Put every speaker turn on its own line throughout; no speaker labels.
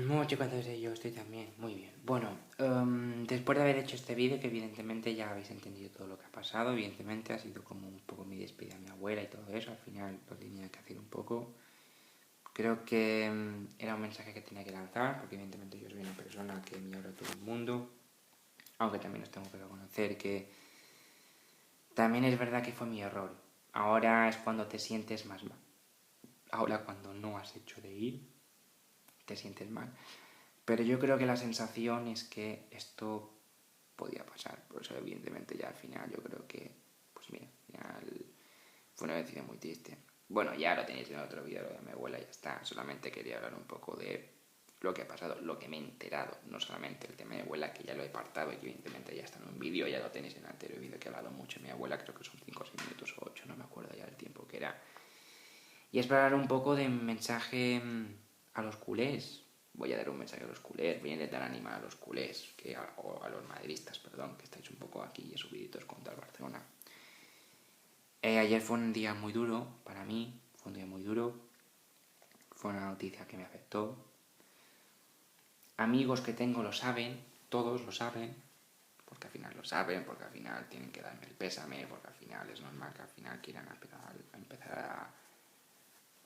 Mucho cuando yo estoy también, muy bien. Bueno, después de haber hecho este vídeo, que evidentemente ya habéis entendido todo lo que ha pasado, evidentemente ha sido como un poco mi despedida a mi abuela y todo eso, al final lo tenía que hacer un poco. Creo que era un mensaje que tenía que lanzar, porque evidentemente yo soy una persona que me habla a todo el mundo, aunque también os tengo que reconocer que también es verdad que fue mi error. Ahora es cuando te sientes más mal. Ahora cuando no has hecho de ir, te sientes mal. Pero yo creo que la sensación es que esto podía pasar. Por eso, evidentemente, ya al final yo creo que, pues mira, al final fue una decisión muy triste. Bueno, ya lo tenéis en otro vídeo de mi abuela, ya está. Solamente quería hablar un poco de lo que ha pasado, lo que me he enterado. No solamente el tema de mi abuela, que ya lo he apartado y que evidentemente ya está en un vídeo, ya lo tenéis en el anterior vídeo que he hablado mucho de mi abuela, creo que son 5 o 6 minutos o 8, no me acuerdo ya del tiempo que era. Y es para dar un poco de mensaje a los culés. Voy a dar un mensaje a los culés, voy a intentar animar a los culés, o a los madridistas, perdón, que estáis un poco aquí y subiditos contra el Barcelona. Ayer fue un día muy duro para mí, fue un día muy duro, fue una noticia que me afectó. Amigos que tengo lo saben, todos lo saben, porque al final lo saben, porque al final tienen que darme el pésame, porque al final es normal que al final quieran empezar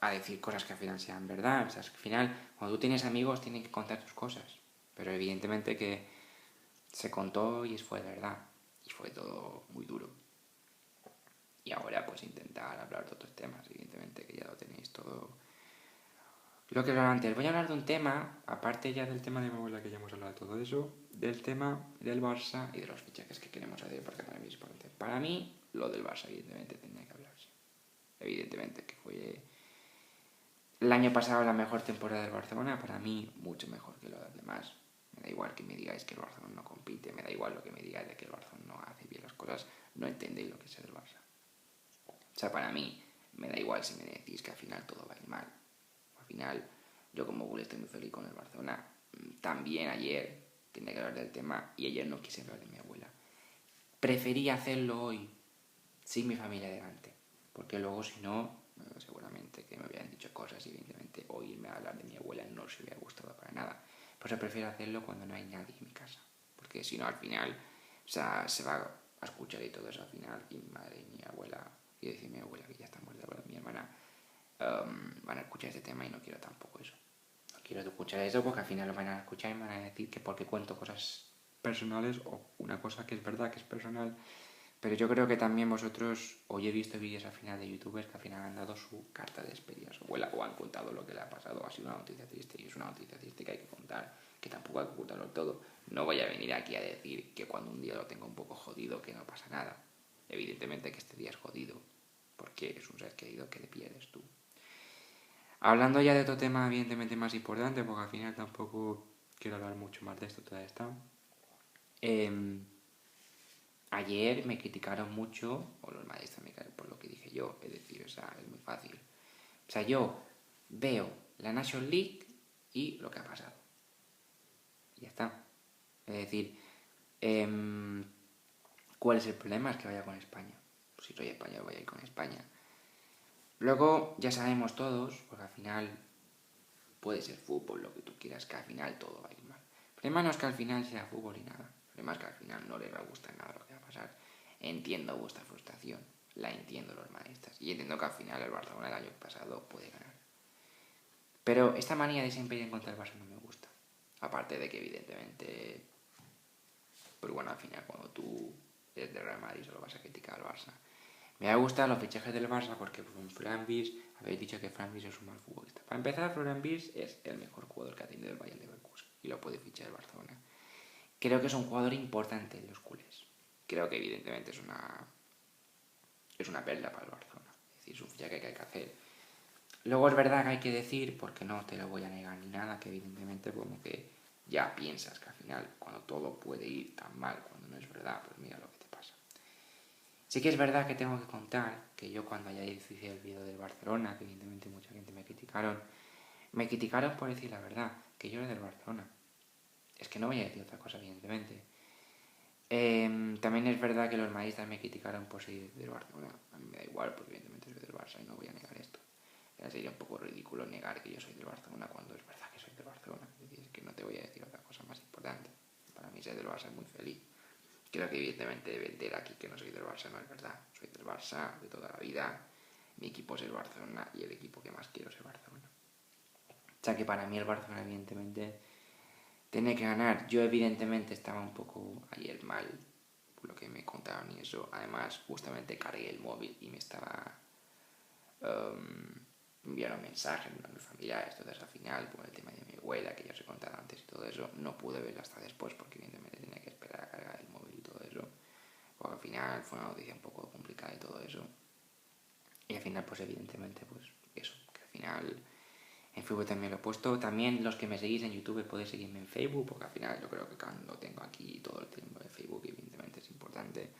a decir cosas que al final sean verdad. O sea, es que al final, cuando tú tienes amigos, tienen que contar tus cosas. Pero evidentemente que se contó y fue de verdad. Y fue todo muy duro. Y ahora pues intentar hablar de otros temas, evidentemente que ya lo tenéis todo. Lo que hablaba antes, voy a hablar de un tema, aparte ya del tema de mi abuela que ya hemos hablado de todo eso, del tema del Barça y de los fichajes que queremos hacer porque también es importante. Para mí, lo del Barça evidentemente tenía que hablarse. Evidentemente que fue el año pasado la mejor temporada del Barcelona, para mí mucho mejor que lo de los demás. Me da igual que me digáis que el Barcelona no compite, me da igual lo que me digáis de que el Barcelona no hace bien las cosas, no entendéis lo que es el Barça. O sea, para mí me da igual si me decís que al final todo va a ir mal. Al final, yo como Bull estoy muy feliz con el Barcelona. También ayer tenía que hablar del tema y ayer no quise hablar de mi abuela. Preferí hacerlo hoy sin mi familia delante, porque luego si no, seguramente que me habían dicho cosas y evidentemente oírme hablar de mi abuela no se hubiera gustado para nada. Por eso prefiero hacerlo cuando no hay nadie en mi casa, porque si no al final, o sea, se va a escuchar y todo eso al final, y mi madre y mi abuela, y decir mi abuela que ya está muerta, mi hermana, van a escuchar este tema y no quiero tampoco eso. No quiero escuchar eso porque al final lo van a escuchar y me van a decir que porque cuento cosas personales o una cosa que es verdad que es personal. Pero yo creo que también vosotros, hoy he visto vídeos al final de youtubers que al final han dado su carta de despedida a su abuela o han contado lo que le ha pasado. Ha sido una noticia triste y es una noticia triste que hay que contar, que tampoco hay que ocultarlo todo. No voy a venir aquí a decir que cuando un día lo tengo un poco jodido que no pasa nada. Evidentemente que este día es jodido, porque es un ser querido que le pierdes tú. Hablando ya de otro tema evidentemente más importante, porque al final tampoco quiero hablar mucho más de esto, toda esta. Ayer me criticaron mucho, o los maestros me criticaron por lo que dije yo, es decir, o sea, es muy fácil. O sea, yo veo la National League y lo que ha pasado. Y ya está. Es decir, ¿cuál es el problema? Es que vaya con España. Pues si soy español voy a ir con España. Luego ya sabemos todos, porque al final puede ser fútbol, lo que tú quieras, que al final todo va a ir mal. El problema no es que al final sea fútbol y nada. El problema es que al final no les va a gustar nada lo que va a pasar. Entiendo vuestra frustración, la entiendo los maestros. Y entiendo que al final el Barcelona el año pasado puede ganar. Pero esta manía de siempre ir en contra del Barça no me gusta. Aparte de que evidentemente, pues bueno, al final cuando tú eres de Real Madrid solo vas a criticar al Barça. Me ha gustado los fichajes del Barça porque con Fran Bis habéis dicho que Fran Bis es un mal futbolista. Para empezar, Fran Bis es el mejor jugador que ha tenido el Bayern Leverkusen y lo puede fichar el Barcelona. Creo que es un jugador importante en los culés. Creo que evidentemente es una perla para el Barcelona. Es decir, es un fichaje que hay que hacer. Luego es verdad que hay que decir, porque no te lo voy a negar ni nada, que evidentemente como que ya piensas que al final cuando todo puede ir tan mal, cuando no es verdad, pues mira lo que te pasa. Sí que es verdad que tengo que contar que yo cuando ayer hice el vídeo del Barcelona, que evidentemente mucha gente me criticaron por decir la verdad, que yo era del Barcelona. Es que no voy a decir otra cosa, evidentemente. También es verdad que los madridistas me criticaron por ser del Barcelona. A mí me da igual, porque evidentemente soy del Barça y no voy a negar esto. Ya sería un poco ridículo negar que yo soy del Barcelona cuando es verdad que soy mí ser del Barça es muy feliz. Creo que evidentemente vender aquí que no soy del Barça no es verdad. Soy del Barça de toda la vida. Mi equipo es el Barcelona y el equipo que más quiero es el Barcelona. O sea que para mí el Barcelona evidentemente tiene que ganar. Yo evidentemente estaba un poco ayer mal por lo que me contaron y eso. Además justamente cargué el móvil y me estaba enviaron mensajes a mi familia. Entonces al final por el tema de mi abuela que ya os he contado antes y todo eso, no pude verla hasta después porque evidentemente tenía que esperar a cargar el móvil y todo eso. Porque al final fue una noticia un poco complicada y todo eso. Y al final pues evidentemente pues eso, que al final en Facebook también lo he puesto. También los que me seguís en YouTube podéis seguirme en Facebook, porque al final yo creo que cuando tengo aquí todo el tiempo de Facebook, evidentemente es importante.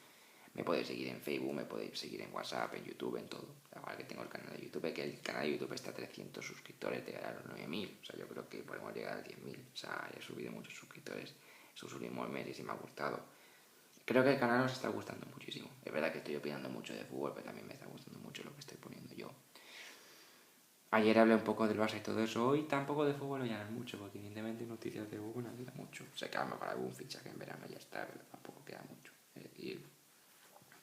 Me podéis seguir en Facebook, me podéis seguir en WhatsApp, en YouTube, en todo. Ahora que tengo el canal de YouTube, que el canal de YouTube está a 300 suscriptores, de a los 9000. O sea, yo creo que podemos llegar a 10.000. O sea, he subido muchos suscriptores estos últimos meses y me ha gustado. Creo que el canal os está gustando muchísimo. Es verdad que estoy opinando mucho de fútbol, pero también me está gustando mucho lo que estoy poniendo yo. Ayer hablé un poco del Barça y todo eso. Hoy tampoco de fútbol ya no es mucho, porque evidentemente noticias de fútbol no queda mucho. Sé que a lo mejor algún fichaje en verano ya está, pero tampoco queda mucho. Es decir,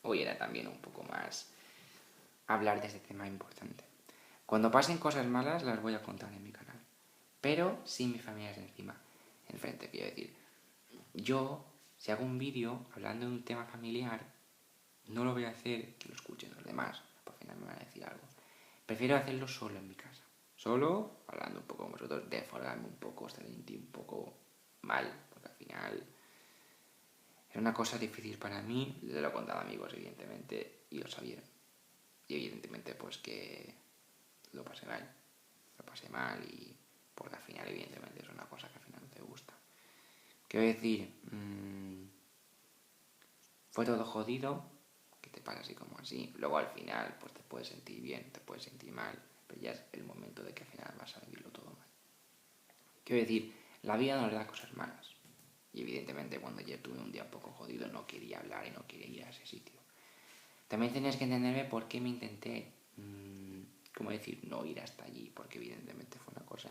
hoy era también un poco más hablar de este tema importante. Cuando pasen cosas malas las voy a contar en mi canal, pero sin mis familiares encima, enfrente, quiero decir. Yo, si hago un vídeo hablando de un tema familiar, no lo voy a hacer que lo escuchen los demás, porque al final me van a decir algo. Prefiero hacerlo solo en mi casa. Solo, hablando un poco con vosotros, desfogarme un poco, estar en ti un poco mal, porque al final es una cosa difícil para mí. Les lo he contado a amigos, evidentemente, y lo sabieron. Y evidentemente, pues que lo pasé mal. Lo pasé mal y porque al final, evidentemente, es una cosa que al final no te gusta. Quiero decir, fue todo jodido, que te pasa así como así. Luego al final, pues te puedes sentir bien, te puedes sentir mal, pero ya es el momento de que al final vas a vivirlo todo mal. Quiero decir, la vida nos da cosas malas. Y evidentemente cuando yo tuve un día un poco jodido no quería hablar y no quería ir a ese sitio. También tenías que entenderme por qué me intenté, ¿cómo decir?, no ir hasta allí, porque evidentemente fue una cosa.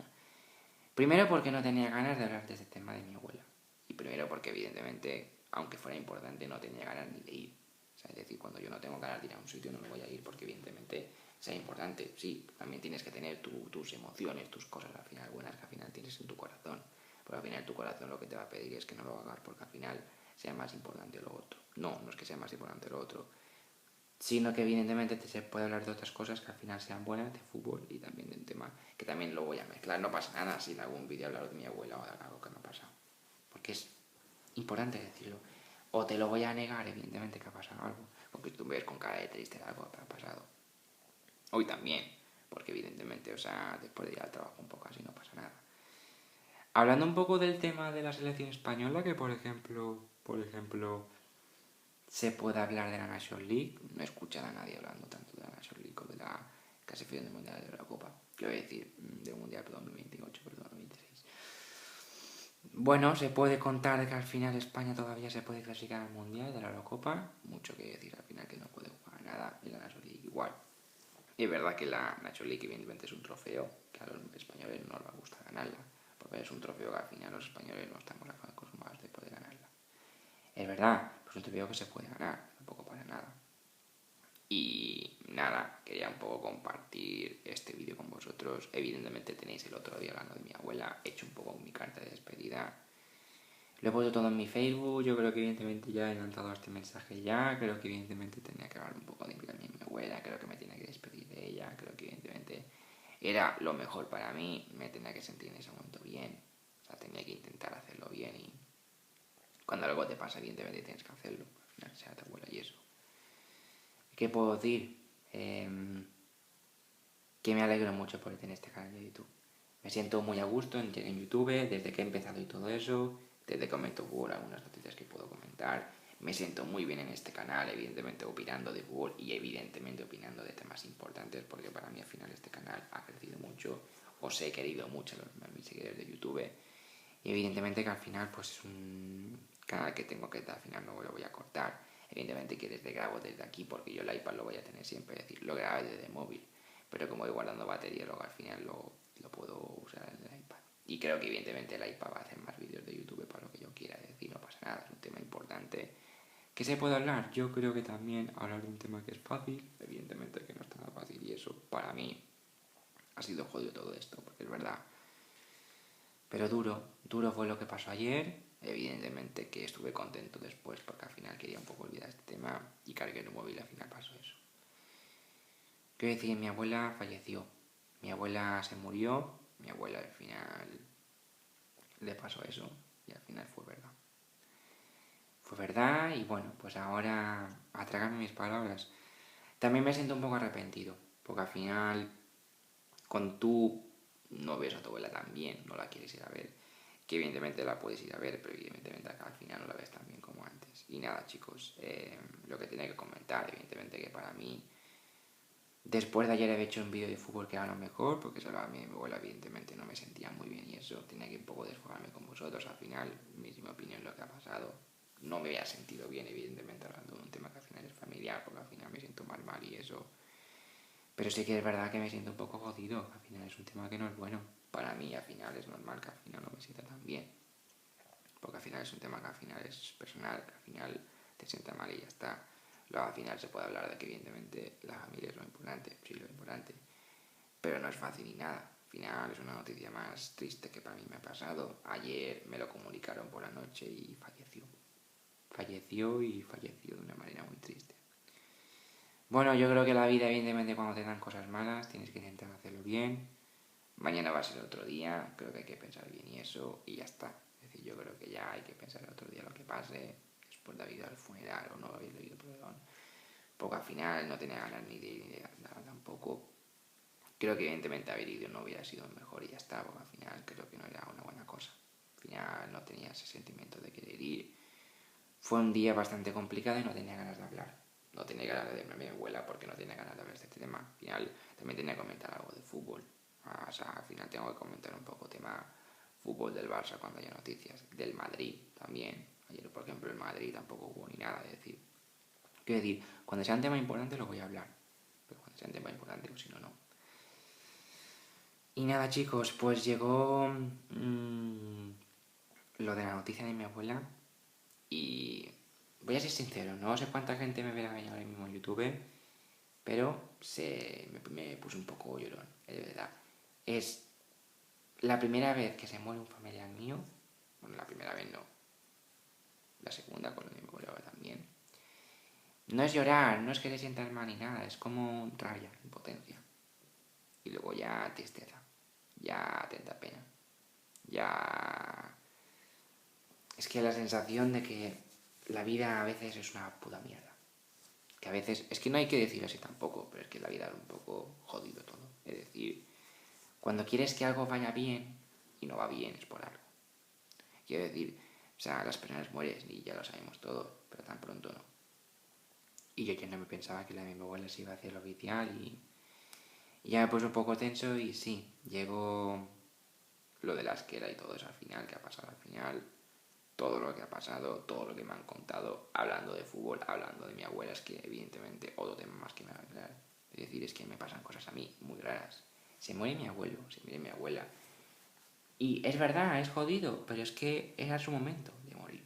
Primero porque no tenía ganas de hablar de ese tema de mi abuela. Y primero porque evidentemente, aunque fuera importante, no tenía ganas ni de ir. O sea, es decir, cuando yo no tengo ganas de ir a un sitio no me voy a ir porque evidentemente sea importante. Sí, también tienes que tener tus emociones, tus cosas al final buenas que al final tienes en tu corazón. Porque al final tu corazón lo que te va a pedir es que no lo hagas porque al final sea más importante lo otro. No, no es que sea más importante lo otro, sino que evidentemente se puede hablar de otras cosas que al final sean buenas, de fútbol y también de un tema que también lo voy a mezclar. No pasa nada si en algún vídeo hablar de mi abuela o de algo que me ha pasado, porque es importante decirlo. O te lo voy a negar, evidentemente, que ha pasado algo, porque tú me ves con cara de triste de algo que ha pasado. Hoy también, porque evidentemente, o sea, después de ir al trabajo un poco así no pasa nada. Hablando un poco del tema de la selección española, que por ejemplo, se puede hablar de la National League. No he escuchado a nadie hablando tanto de la National League o de la clasificación del Mundial de la Copa. Quiero decir, del Mundial 2028, perdón, 2026. Bueno, se puede contar que al final España todavía se puede clasificar al Mundial de la Eurocopa. Mucho que decir al final que no puede jugar nada en la National League igual. Y es verdad que la National League evidentemente es un trofeo que a los españoles no les gusta ganarla. Porque es un trofeo que al final los españoles no estamos acostumbrados de poder ganarla. Es verdad, pues un trofeo que se puede ganar, tampoco para nada. Y nada, quería un poco compartir este vídeo con vosotros. Evidentemente tenéis el otro día hablando de mi abuela, he hecho un poco mi carta de despedida. Lo he puesto todo en mi Facebook, yo creo que evidentemente ya he lanzado este mensaje ya, creo que evidentemente tenía que hablar un poco de mi abuela, creo que me tenía que despedir de ella, creo que evidentemente era lo mejor para mí, me tenía que sentir en ese momento bien, o sea, tenía que intentar hacerlo bien y cuando algo te pasa evidentemente tienes que hacerlo, al final sea tu abuela y eso. ¿Qué puedo decir? Que me alegro mucho por tener este canal de YouTube. Me siento muy a gusto en YouTube, desde que he empezado y todo eso, desde que comento fútbol, algunas noticias que puedo comentar. Me siento muy bien en este canal, evidentemente opinando de fútbol y evidentemente opinando de temas importantes, porque para mí al final este canal ha crecido mucho, os he querido mucho a mis seguidores de YouTube, y evidentemente que al final pues es un canal que tengo que al final no lo voy a cortar. Evidentemente que desde grabo desde aquí, porque yo el iPad lo voy a tener siempre, es decir, lo grabo desde el móvil, pero como voy guardando batería, luego al final lo puedo usar en el iPad. Y creo que evidentemente el iPad va a hacer más vídeos de YouTube para lo que yo quiera, es decir, no pasa importante. ¿Qué se puede hablar? Yo creo que también hablar de un tema que es fácil, evidentemente que no es tan fácil, y eso para mí ha sido jodido todo esto, porque es verdad. Pero duro fue lo que pasó ayer. Evidentemente que estuve contento después, porque al final quería un poco olvidar este tema y cargué el móvil y al final pasó eso. Quiero decir, mi abuela falleció. Mi abuela se murió, mi abuela al final le pasó eso y al final fue verdad. Fue verdad y bueno, pues ahora a tragarme mis palabras. También me siento un poco arrepentido, porque al final, cuando tú no ves a tu abuela tan bien, no la quieres ir a ver, que evidentemente la puedes ir a ver, pero evidentemente al final no la ves tan bien como antes. Y nada, chicos, lo que tenía que comentar, evidentemente que para mí, después de ayer he hecho un vídeo de fútbol que era lo mejor, porque solo a mi abuela evidentemente no me sentía muy bien y eso, tenía que un poco desfogarme con vosotros. Al final, mi opinión lo que ha pasado, no me había sentido bien evidentemente hablando de un tema que al final es familiar, porque al final me siento mal y eso. Pero sí que es verdad que me siento un poco jodido, al final es un tema que no es bueno. Para mí al final es normal que al final no me sienta tan bien, porque al final es un tema que al final es personal, que al final te sienta mal y ya está. Luego al final se puede hablar de que evidentemente la familia es lo importante, sí, lo importante, pero no es fácil ni nada. Al final es una noticia más triste que para mí me ha pasado. Ayer me lo comunicaron por la noche y falleció. Falleció de una manera muy triste. Bueno, yo creo que la vida, evidentemente, cuando te dan cosas malas, tienes que intentar hacerlo bien. Mañana va a ser otro día, creo que hay que pensar bien y eso, y ya está. Es decir, yo creo que ya hay que pensar el otro día lo que pase, después de haber ido al funeral o no haber ido, perdón. Porque al final no tenía ganas ni de ir ni de nada tampoco. Creo que evidentemente haber ido no hubiera sido mejor y ya está, porque al final creo que no era una buena cosa. Al final no tenía ese sentimiento de querer ir. Fue un día bastante complicado y no tenía ganas de hablar. No tenía ganas de verme a mi abuela porque no tenía ganas de hablar de este tema. Al final también tenía que comentar algo de fútbol. O sea, al final tengo que comentar un poco tema fútbol del Barça cuando haya noticias. Del Madrid también. Ayer, por ejemplo, el Madrid tampoco hubo ni nada de decir. Quiero decir, cuando sea un tema importante lo voy a hablar. Pero cuando sea un tema importante, pues si no, no. Y nada, chicos, pues llegó lo de la noticia de mi abuela. Y voy a ser sincero, no sé cuánta gente me verá ahora mismo en YouTube, pero me puse un poco llorón, de verdad. Es la primera vez que se muere un familiar mío, bueno, la primera vez no, la segunda con mi abuela también. No es llorar, no es que te sientas mal ni nada, es como rabia, impotencia. Y luego ya tristeza, ya te da pena, ya... Es que la sensación de que la vida a veces es una puta mierda. Que a veces, es que no hay que decir así tampoco, pero es que la vida es un poco jodido todo. Es decir, cuando quieres que algo vaya bien y no va bien es por algo. Quiero decir, o sea, las personas mueren y ya lo sabemos todo, pero tan pronto no. Y yo ya no me pensaba que la de mi abuela se iba a hacer lo oficial y ya me puse un poco tenso y sí, llegó lo de la esquela y todo eso al final, que ha pasado al final, todo lo que ha pasado, todo lo que me han contado, hablando de fútbol, hablando de mi abuela, es que evidentemente otro tema más que me va a hablar. Es decir, es que me pasan cosas a mí muy raras. Se muere mi abuelo, se muere mi abuela. Y es verdad, es jodido, pero es que era su momento de morir.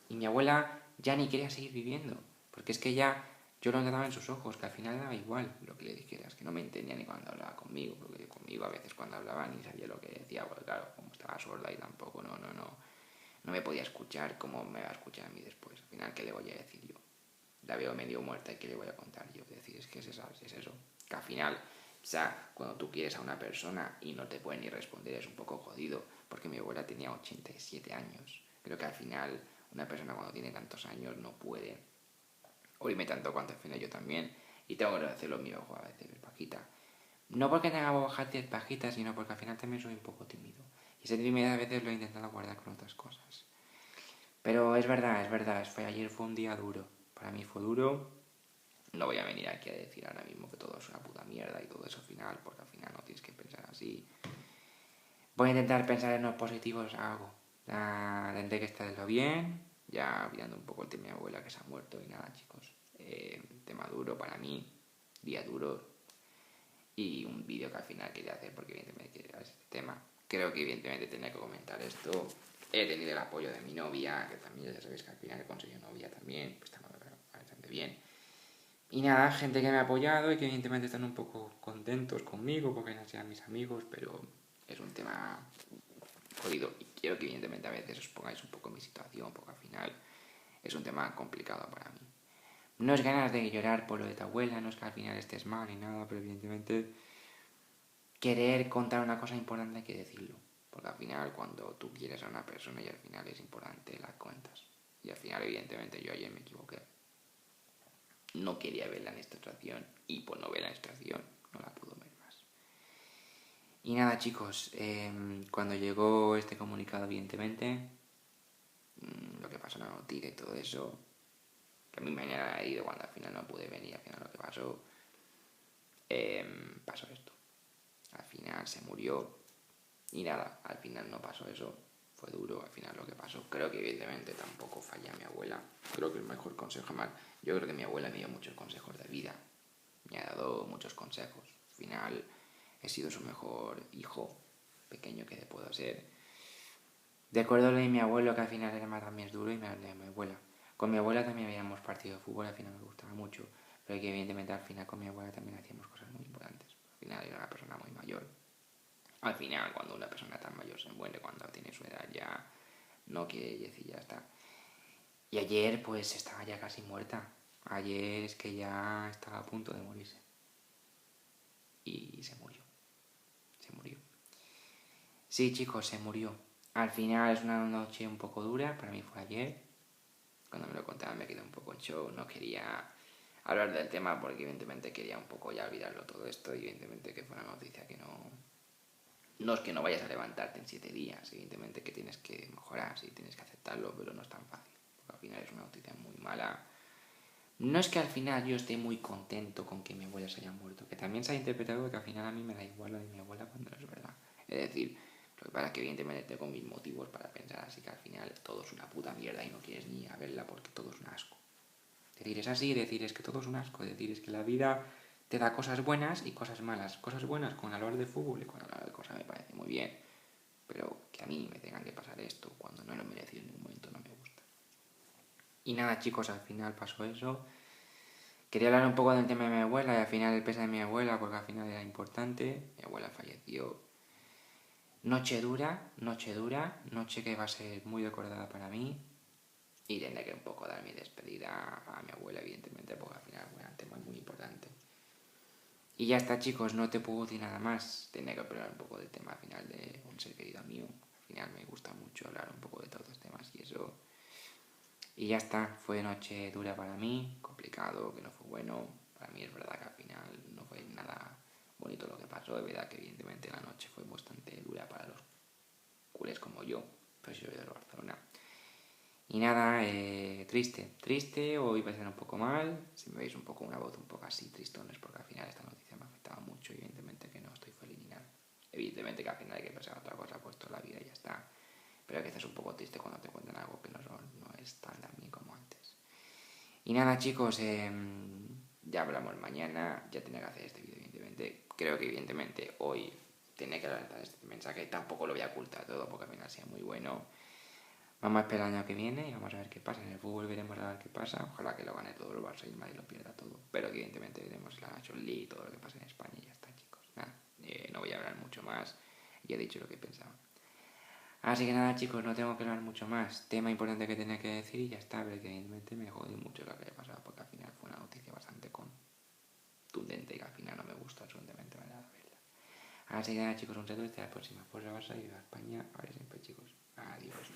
Y mi abuela ya ni quería seguir viviendo, porque es que ya yo lo notaba en sus ojos, que al final daba igual lo que le dijeras, que no me entendía ni cuando hablaba conmigo, porque conmigo a veces cuando hablaba ni sabía lo que decía, porque claro, como estaba sorda y tampoco, no me podía escuchar como me va a escuchar a mí después. Al final, ¿qué le voy a decir yo? La veo medio muerta y ¿qué le voy a contar yo? Es decir, es que es eso. Que al final, o sea, cuando tú quieres a una persona y no te puede ni responder es un poco jodido, porque mi abuela tenía 87 años. Creo que al final una persona cuando tiene tantos años no puede oírme tanto cuanto al final yo también. Y tengo que hacer lo mío a veces, pajita. No porque tenga bajantes pajitas, sino porque al final también soy un poco tímido. Y esa timidez a veces lo he intentado guardar con otras cosas. Pero es verdad, ayer fue un día duro. Para mí fue duro. No voy a venir aquí a decir ahora mismo que todo es una puta mierda y todo eso al final, porque al final no tienes que pensar así. Voy a intentar pensar en los positivos algo. Tendré que estarlo bien, ya olvidando un poco el tema de mi abuela que se ha muerto y nada, chicos. Tema duro para mí, día duro y un vídeo que al final quería hacer porque evidentemente quería este tema. Creo que evidentemente tenía que comentar esto He tenido el apoyo de mi novia, que también ya sabéis que al final he conseguido novia también, pues está bastante bien. Y nada, gente que me ha apoyado y que evidentemente están un poco contentos conmigo porque no sean mis amigos, pero es un tema jodido y quiero que evidentemente a veces os pongáis un poco en mi situación porque al final es un tema complicado para mí. No es ganas de llorar por lo de tu abuela, no es que al final estés mal ni nada, pero evidentemente querer contar una cosa importante hay que decirlo. Porque al final cuando tú quieres a una persona y al final es importante, la cuentas. Y al final evidentemente yo ayer me equivoqué. No quería ver la situación y por no ver la situación no la pudo ver más. Y nada chicos, cuando llegó este comunicado evidentemente, lo que pasó en la noticia y todo eso, que a mí me ha ido cuando al final no pude venir, al final lo que pasó, pasó esto. Al final se murió y nada, al final no pasó eso, fue duro, al final lo que pasó. Creo que evidentemente tampoco falla a mi abuela, creo que el mejor consejo mal. Yo creo que mi abuela me dio muchos consejos de vida, me ha dado muchos consejos. Al final he sido su mejor hijo pequeño que puedo ser. De acuerdo a lo de mi abuelo, que al final era más también es duro, y me de mi abuela. Con mi abuela también habíamos partido de fútbol, al final me gustaba mucho, pero que evidentemente al final con mi abuela también hacíamos cosas muy importantes. Al final era una persona muy mayor. Al final, cuando una persona tan mayor se muere, cuando tiene su edad ya no quiere decir ya está. Y ayer pues estaba ya casi muerta. Ayer es que ya estaba a punto de morirse. Y se murió. Se murió. Sí, chicos, se murió. Al final es una noche un poco dura, para mí fue ayer. Cuando me lo contaban me quedé un poco en show, no quería hablar del tema porque evidentemente quería un poco ya olvidarlo todo esto y evidentemente que fue una noticia que no es que no vayas a levantarte en 7 días, evidentemente que tienes que mejorar, sí, tienes que aceptarlo, pero no es tan fácil, porque al final es una noticia muy mala. No es que al final yo esté muy contento con que mi abuela se haya muerto, que también se ha interpretado que al final a mí me da igual lo de mi abuela cuando no es verdad. Es decir, lo que pasa es que evidentemente tengo mis motivos para pensar así que al final todo es una puta mierda y no quieres ni a verla porque todo es un asco. Decir es así, decir es que todo es un asco, decir es que la vida te da cosas buenas y cosas malas. Cosas buenas con hablar de fútbol y con hablar de cosas me parece muy bien, pero que a mí me tengan que pasar esto cuando no lo he merecido en ningún momento no me gusta. Y nada chicos, al final pasó eso. Quería hablar un poco del tema de mi abuela y al final el peso de mi abuela porque al final era importante. Mi abuela falleció. Noche dura, noche que va a ser muy recordada para mí. Y tendré que un poco dar mi despedida a mi abuela, evidentemente, porque al final fue un tema muy importante. Y ya está, chicos, no te puedo decir nada más. Tendré que hablar un poco del tema final de un ser querido mío. Al final me gusta mucho hablar un poco de todos los temas y eso. Y ya está, fue noche dura para mí, complicado, que no fue bueno. Para mí es verdad que al final no fue nada bonito lo que pasó. Es verdad que evidentemente la noche fue bastante dura para los culés como yo, pero yo soy de Barcelona. Y nada, triste, hoy va a ser un poco mal. Si me veis un poco una voz un poco así tristón es porque al final esta noticia me afectaba mucho y evidentemente que no estoy feliz ni nada. Evidentemente que al final hay que pensar en otra cosa, pues toda la vida y ya está. Pero que estás un poco triste cuando te cuentan algo que no es tan a mí como antes. Y nada chicos, ya hablamos mañana, ya tenía que hacer este vídeo evidentemente. Creo que evidentemente hoy tenía que lanzar este mensaje, tampoco lo voy a ocultar todo porque al final sea muy bueno. Vamos a esperar el año que viene y vamos a ver qué pasa. En el fútbol veremos a ver qué pasa. Ojalá que lo gane todo el Barça y el Madrid lo pierda todo. Pero evidentemente veremos la National League y todo lo que pasa en España y ya está, chicos. Nada, no voy a hablar mucho más. Ya he dicho lo que pensaba. Así que nada, chicos, no tengo que hablar mucho más. Tema importante que tenía que decir y ya está. Pero que evidentemente me jodió mucho lo que le pasado porque al final fue una noticia bastante contundente y que al final no me gusta absolutamente nada verla. Así que nada, chicos, un saludo. Hasta la próxima. Por la Barça y a España. Ahora siempre, chicos. Adiós.